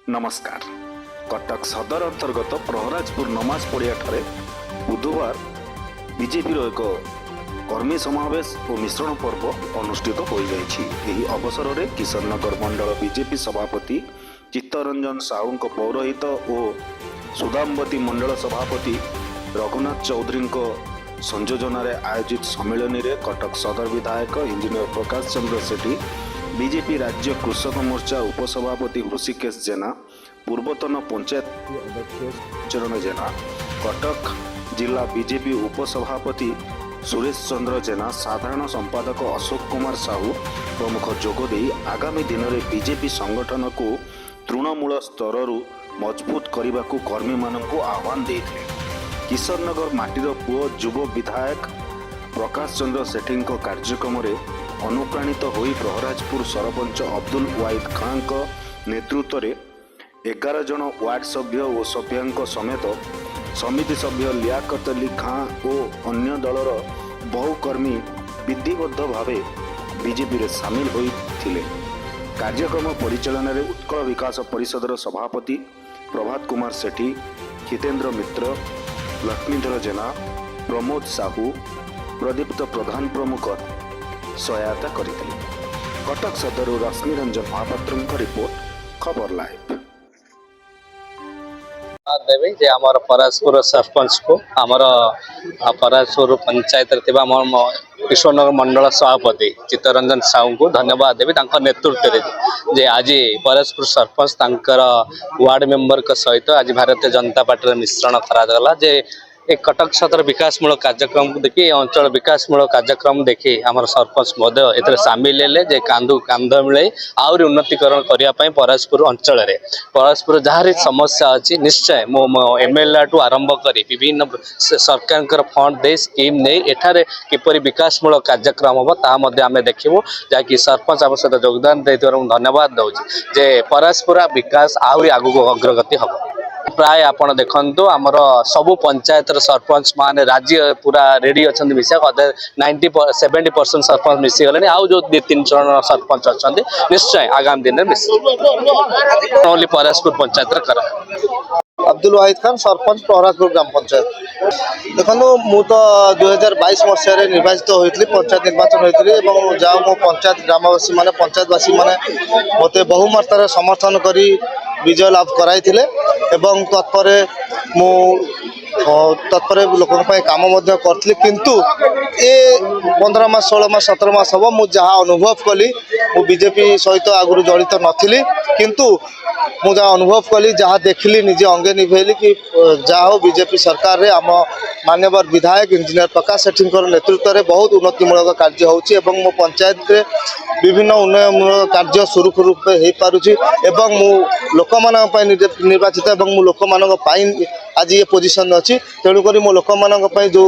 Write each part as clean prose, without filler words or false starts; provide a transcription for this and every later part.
नमस्कार। कटक सदर अंतर्गत प्रहराजपुर नमाज पड़िया ठारे बुधवार बीजेपी एक कर्मी समावेश और मिश्रण पर्व अनुष्ठित हो जाइछि। अवसर में किशननगर मंडल बीजेपी सभापति चित्तरंजन साहू पौरोहित और सुदामवती मंडल सभापति रघुनाथ चौधरी संयोजन आयोजित सम्मेलन में कटक सदर विधायक इंजीनियर प्रकाश चंद्र सेठी, बीजेपी राज्य कृषक मोर्चा उपसभापति ऋषिकेश जेना, पूर्वतन पंचायत अध्यक्ष चरण जेना, कटक जिला बीजेपी उपसभापति सुरेश चंद्र जेना, साधारण संपादक अशोक कुमार साहू प्रमुख जोगदे आगामी दिन में बीजेपी संगठन को तृणमूल स्तर मजबूत करने को कर्मी मानक आह्वान देते। किशननगर माटीर पुओ युव विधायक प्रकाश चंद्र सेठी कार्यक्रम में अनुप्राणित होई प्रहराजपुर सरपंच अब्दुल वाहिद खां नेतृत्व में 11 जन वार्ड सभ्य और सभ्यों समेत समिति सभ्य लियाकत अली खां और अन्य दलर बहु कर्मी विधिबद्ध भाव बीजेपी रे सामिल होइथिले। कार्यक्रम परिचालन में उत्कल विकास परिषदर सभापति प्रभात कुमार सेठी, हितेन्द्र मित्र, लक्ष्मीधर जेना, प्रमोद साहू, प्रदीप्त प्रधान प्रमुख सहायता करथिले। कटक सदर रश्मि रंजन महापात्र रिपोर्ट खबर लाइव। देवी जे आमर परासपुर सरपंच को आमर परासपुर पंचायत किशोरनगर मंडल सभापति चित्तरंजन साहू को धन्यवाद देवी नेतृत्व जे आज परासपुर सरपंच वार्ड मेंबर सहित आज भारतीय जनता पार्टी मिश्रण करा जे एक कटक सदर विकासमूलक कार्यक्रम देखिए अंचल विकासमूलक कार्यक्रम देखिए आम सरपंच महोदय सामिल हेले जे कांधु कांध मिले आहरी उन्नतीकरण करने परासपुर अंचल परासपुर जहाँ समस्या अच्छी निश्चय मो एमएलए टू आरंभ कर विभिन्न सरकार फंड दे स्कीम नहीं एठारे किपरि विकासमूलक कार्यक्रम हम ता आम देखू जहाँकि सरपंच आम सहित योगदान दे धन्यवाद दूसरी जे परासपुर विकास आहरी आगू अग्रगति हम प्राय आपण देखु आमर सबु पंचायत सरपंच मान राज्य पूरा रेडी अच्छा मिसा 70% सरपंच मिसी गले आउ जो 2-3 जन सरपंच अच्छा निश्चय आगामी दिन में ओनली परासपुर पंचायत कर अब्दुल वाहिद खान सरपंच प्रहराजपुर ग्राम पंचायत देखो मु तो 2022 मसीह निर्वाचित होती पंचायत निर्वाचन होती जहाँ मो पंचायत ग्रामवासी माने पंचायतवासी माने मते बहुमात्रा समर्थन करी विजय लाभ कराई तत्पर मु लोकों काम करी किंतु ए 15 मास 16 मास 17 मास हम मुझे अनुभव कली बीजेपी सहित आगुरी जड़ित नथिली किंतु मुझे अनुभव कली जहाँ देखली निजे अंगे निभेली कि जहाँ हो बीजेपी सरकार रे आम मान्यवर विधायक इंजीनियर प्रकाश सेठी नेतृत्व में बहुत उन्नतिमूलक कार्य होची एवं मो पंचायत रे विभिन्न उन्नयनमूलक कार्य सुरुखुरु रूप हो पारुची एवं मु लोक निर्वाचित एवं मु लोक आज ये पोजिशन अच्छी तेणुक मो लोक जो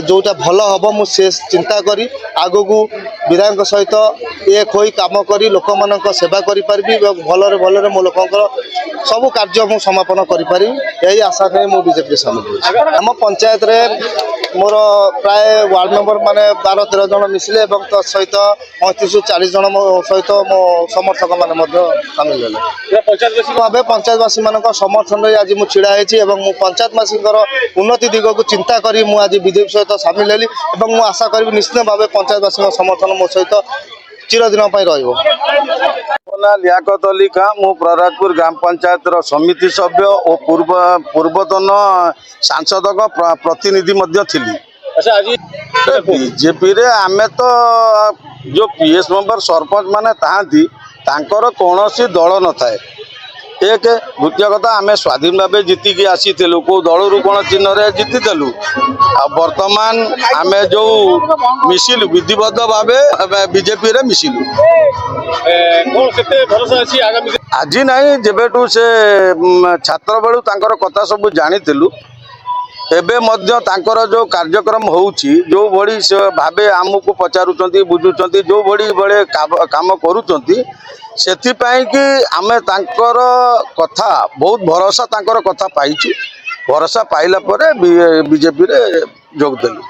जोटा भल हम मुझे चिंता करी आगो को विधायक सहित एक हो कम करी लोक सेवा करी भलरे भलरे मो लोक सब कार्य मु समापन करी यही आशा नहीं मु बीजेपी सामिल आम पंचायत रे मोर प्राय वार्ड मेंबर माने 12-13 जन मिसिले सहित 35-40 जन सहित मो समर्थक माने सामिल हेले पंचायतवासी मान समर्थन आज मु छिड़ा मु पंचायतवासी उन्नति दिग को चिंता करी मु आज बीजेपी सहित सामिल हेली मु आशा करी निश्चित भाव पंचायतवासी समर्थन मो सहित चिरदिन लियाकत अली खां मु प्रहराजपुर ग्राम पंचायत समिति सभ्य और पूर्वतन सांसद प्रतिनिधि बीजेपी रे आमे तो जो पीएस मेंबर सरपंच माने तांती तांकर कौनसी दल न थाए एक द्वितीय कथा आम स्वाधीन भाव जीतिकी आसी कौ दल रू कौन चिन्ह जीतीलु वर्तमान आम जो मिसिलु विधिबद्ध भाव बीजेपी रे मिसिलु आज नहीं जेबेटू से छात्र बेलू तांकर कथा सब जानी एबे मध्य तांकर जो कार्यक्रम होउची जो बड़ी से भावे आमको पचारुचंती बुझुचंती जो बड़ी बड़े काम करूचंती सेथिपाई कि आमे तांकर कथा बहुत भरोसा तांकर कथा पाइछु भरोसा पाइला परे बीजेपी रे जोग देलु।